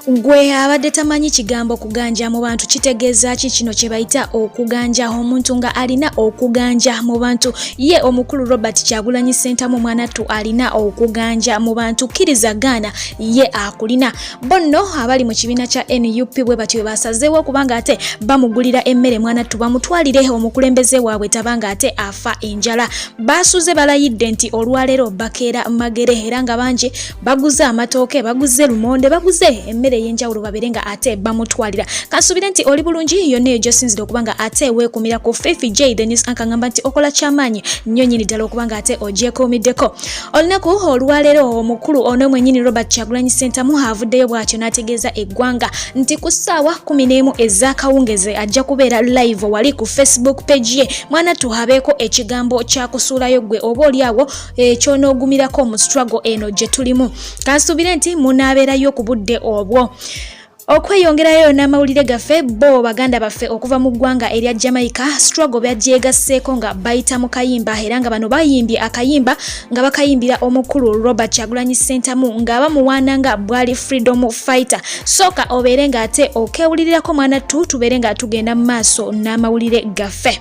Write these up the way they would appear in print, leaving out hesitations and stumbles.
Gwe abadde tamanyi kigambo okuganja mu bantu kitegeeza ki kino kye bayita okuganja omuntu nga alina okuganja mu bantu ye omukulu Robert Kyagulanyi Ssentamu Mwanattu alina okuganja mu bantu kirizagana ye akulina bonno abali mu kibiina kya NUP bwe batyo basazeewo kubanga ate bamugulira emmere Mwanattu bamutwalire omukulembeze waabwe tabanga ate afa enjala basuze balayidde nti olwaleero bakeera magere era nga bangi baguze amatooke baguze lumonde baguze emmere yenjawulo baberenga ate bamutwalira kasubire nti oli bulungi yonna eyo gyosinzire okubanga ate weekumira ku Fifi J the news ankangamba nti okola kyamaanyi nnyo nnyini ddala okubanga ate ogyekuumiddeko olunaku olwaleero omukulu ono mwennyini Robert Kyagulanyi Ssentamu avuddeyo bw'atyo n'ategeeza eggwanga nti ku ssaawa 11 ez'akawungeze ajja kubeera live wali ku Facebook page ye Mwanattu habeeko ekigambo kya kusuulayo gwe oba oliawo ekyonoogumirako mu struggle eno gye tulimu kansubire nti munaabeerayo ku budde obwo okweyongerayo n'amawulire gaffe bo baganda baffe okuva mu ggwanga erya Jamaica struggle byagyegasseeko nga bayita mu kayimba era nga bano bayimbye akayimba nga bakayimbira omukulu Robert Kyagulanyi Ssentamu nga bamuwaana nga bwali freedom fighter soka obeere nga ate okewulirirako Mwanattu tubeere nga tugenda mu maaso n'amawulire gaffe.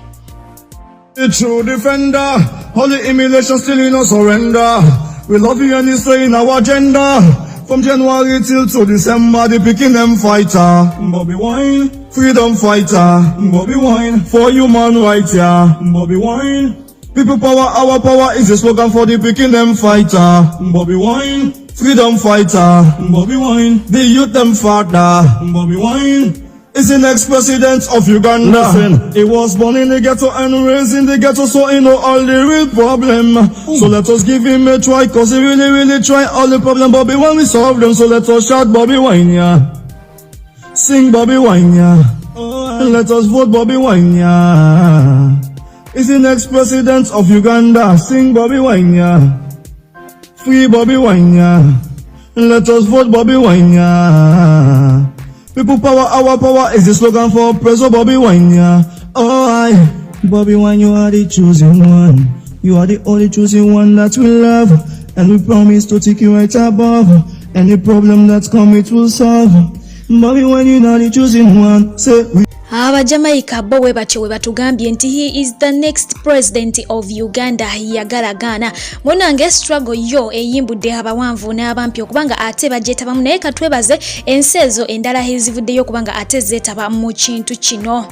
The true defender, holy emulation still in no surrender. We love you and it's in our agenda. From January till to December, they picking them fighter. Bobi wine, freedom fighter. Bobi wine, for human rights, yeah. Bobi wine, people power, our power is a slogan for the picking them fighter. Bobi wine, freedom fighter. Bobi wine, the youth them father. Bobi wine is the next president of Uganda. Listen, he was born in the ghetto and raised in the ghetto, so he know all the real problem. So let us give him a try, cause he really try all the problem. Bobi when we solve them, so let us shout Bobi wine, yeah. Sing Bobi wine, yeah. And let us vote Bobi wine, yeah. He's the next president of Uganda. Sing Bobi wine, yeah. Free Bobi wine, yeah. And let us vote Bobi wine, yeah. People power, our power is the slogan for President Bobi Wine, yeah. Oh, I, Bobi Wine, you are the chosen one. You are the only chosen one that we love. And we promise to take you right above. Any problem that's come, it will solve. Bobi Wine, you are the chosen one. Say we Abajamaica bo we batyo we batugambye nti he is the next president of Uganda yagalagana munange struggle yo eyimbudde abawanvu n'abampi okubanga ate bagyetabamu naye katwebaze ensezo endala ezivuddeyo okubanga ate zeetaba mu kintu kino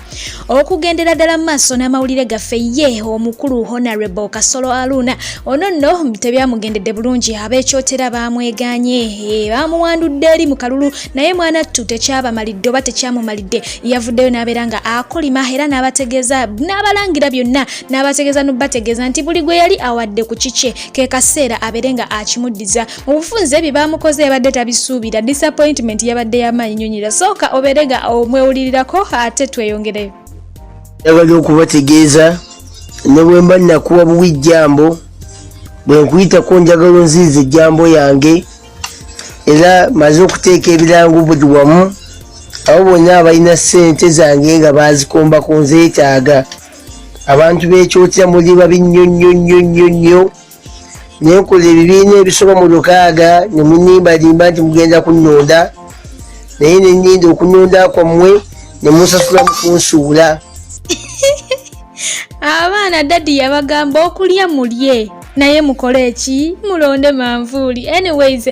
okugendera ddala mu maaso n'amawulire gaffe ye omukulu Honorable Kasolo Aluna ono nno tebyamugendedde bulungi abeekyotera baamweganye bamuwandudde eri mu kalulu naye Mwanattu tekyabamalidde oba tekyamumalidde yavuddeyo nga akolima era n'abategeeza n'abalangira byonna n'abategeeza n'obategeeza nti buli gwe yali awadde ku kike ke kaseera aberenga akimuddiza mu bufunze bye bamukoze yabadde tabisuubira disappointment yabadde y'amaanyi nnyonyira sooka oberenga omwewulirirako ate tweyongereyo yabali okubategeeza ne bwe mba nnakuwa buwijjambo bwe nkuyitako njagala onziize ejjambo yange era maze okuteeka ebirango buli wamu abo bonna abalina ssente zange nga bazikomba ku nzeetaaga abantu beekyotera muli babi nnyo nenkola ebibiina ebisoba mu 6 ne munimbalimba nti mugenda kunnonda naye nennyinda okunnonda kwammwe ne musasula mu kunsuula abaana dadi yabagamba okulya mulye naye mukole eki mulonde manvuuli anyways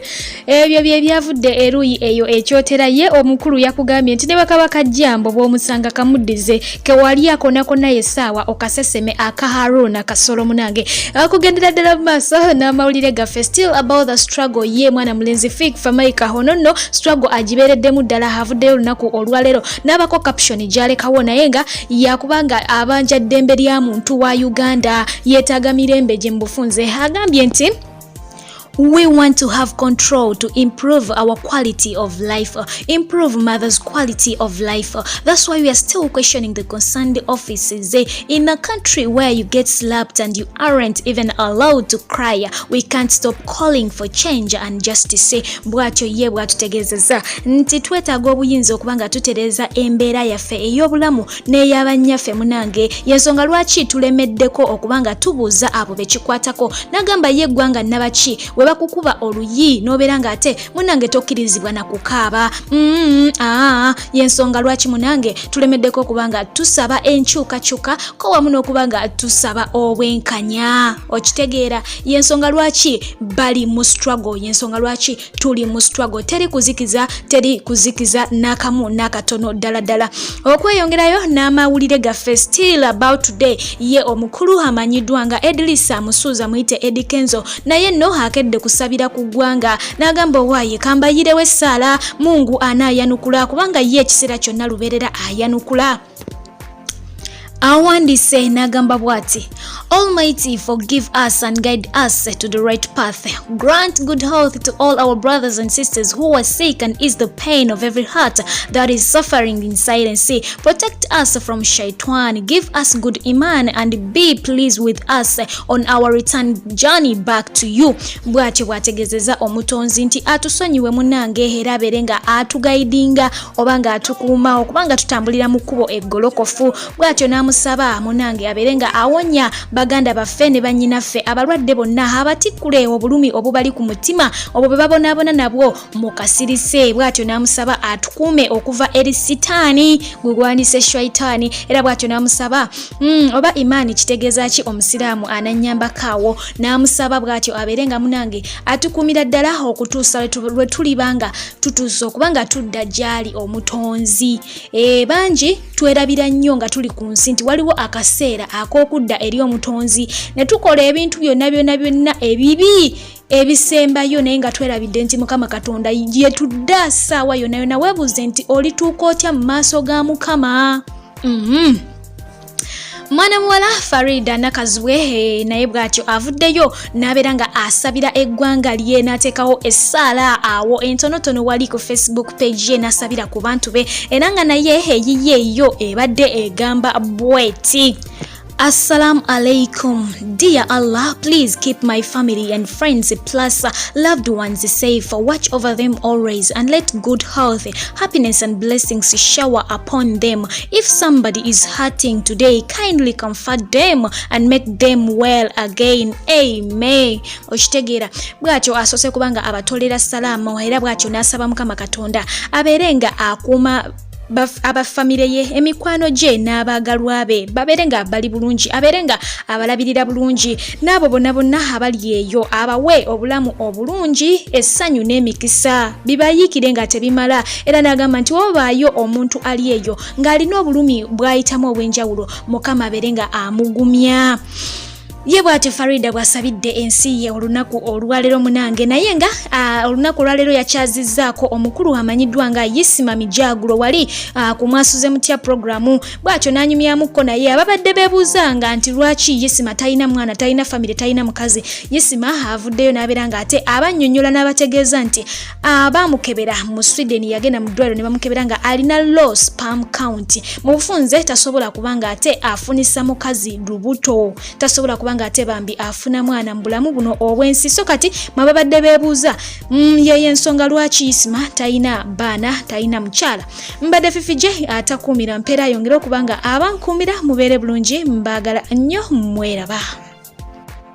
ebyo bye byavudde eruyi eyo ekyotera ye omukulu yakugambye nti ne bakabaka jambo bw'omusanga kamuddize kewali akonakona yesaawa okaseseme aka Haruna Kasolo munange akugendera ddala mu maaso n'amawulire gaffe still about the struggle ye mwana mulenzi Fig Famaika hono nno struggle agibeereddemu ddala havuddeyo olunaku olwaleero n'abako caption gyalekawo naye nga yakubanga abanja ddembe lya muntu wa Uganda yeetaaga mirembe gye mu bufunze agambye nti We want to have control to improve our quality of life, improve mothers' quality of life. That's why we are still questioning the concerned offices. In a country where you get slapped and you aren't even allowed to cry, we can't stop calling for change and justice. Bwatyo ye bwatutegezeza nti twetaaga obuyinza okuba nga tutereza embeera yaffe ey'obulamu n'ey'abanyaffe munange, yensonga lwaki tulemeddeko okuba nga tubuuza abo bekikwatako. Nagamba ye eggwanga nabaki we bakukuba oluyi n'obeera nga ate munange tokkirizibwa na kukaaba. Yensonga lwaki munange tulemeddeko okuba nga tusaba enkyukakyuka ko wamu n'okuba nga tusaba obwenkanya. Okitegeera, yensonga lwaki bali mu struggle, yensonga lwaki tuli mu struggle. Teri kuzikiza n'akamu n'akatono ddala. Okweyongerayo n'amawulire gaffe still about today, ye omukulu amanyiddwa nga Edlisa Musuuza muyite Eddie Kenzo, naye no akedde kusabira ku ggwanga n'agamba waaye kambayirewo essaala Mungu anaayanukula kubanga ye ekiseera kyonna lubeerera ayanukula. Awandise n'agamba bwati, Almighty forgive us and guide us to the right path. Grant good health to all our brothers and sisters who are sick and ease the pain of every heart that is suffering in silence. Protect us from shaitan, give us good iman and be pleased with us on our return journey back to you. Bwatyo bwategezeza omutonzi nti atusonyiwe munange era abeere nga atugaidinga oba nga atukuuma okubanga tutambulira mu kkubo eggolokofu. Bwatyo musaba munange abeere nga awonya baganda baffe ne bannyinaffe abalwadde bonna abatikkule obulumi obubali ku mutima obwo bwe babonaabona nabwo mukasirise. Bwatyo n'amusaba atukuume okuva eri sitaani gwe gwandise shaitaani, era bwatyo n'amusaba oba imaani kitegeeza ki omusiraamu anannyambakaawo. N'amusaba bwatyo abeere nga munange atukuumira ddala okutuusa lwe tulibanga tutuusa okuba nga tudda gyali omutonzi. Bangi twerabira nnyo nga tuli ku nsi nti waliwo akaseera ak'okudda eri omutonzi ne tukola ebintu byonna ebibi ebisembayo, naye nga twerabidde nti Mukama Katonda ye tudda ssaawa yonna. Weebuuze nti olituuka otya mu maaso ga Mukama? Mwana muwala Farida Nakazwe naye bwatyo avuddeyo n'abeera nga asabira eggwanga lye n'ateekawo essaala awo entonotono wali ku Facebook page ye n'asabira ku bantu be, era nga naye eyiyeeyo ebadde egamba bweti. Assalamu alaikum. Dear Allah, please keep my family and friends plus loved ones safe. Watch over them always and let good health, happiness and blessings shower upon them. If somebody is hurting today, kindly comfort them and make them well again. Amen. Okitegeera bwatyo asose kubanga abatolera salama era bwatyo n'asaba Mukama Katonda abeere nga akuuma abafamile ye, emikwano gye n'abaagalwa be babeere nga bali bulungi, abeere nga abalabirira bulungi, n'abo bonna abali eyo abawe obulamu obulungi, essanyu n'emikisa bibayiikire nga tebimala. Era n'agamba nti wabaayo omuntu ali eyo ng'alina obulumi bw'ayitamu obw'enjawulo, Mukama abeere nga amugumya. Ye bwatyo Farida bwasabidde ensi ye olunaku olwaleero munange, naye nga olunaku olwaleero yakyazizzaako omukulu amanyiddwa nga Yisima Mijagulo wali ku Mwasuze Mutya programu. Bwatyo n'anyumyamukko naye ababadde beebuuzanga nti lwaki Yisima talina mwana, talina famire, talina mukazi. Yisima avuddeyo n'abeera nga ate abannyonnyola n'abategeeza nti baamukebera mu Sweden, yagenda mu ddwaliro ne bamukebera nga alina low sperm count. Mu bufunze tasobola kuba nga ate afunisa mukazi lubuto, tasobola kuba nga ate bambi afuna mwana mu bulamu buno obwensi. So kati mwabadde beebuuza yeye ensonga lwaki Yisima talina baana, talina mukyala. Mbadde Fifije atakuumira mpeera yongera okuba nga abankuumira mubeere bulungi, mbaagala nnyo, mweraba.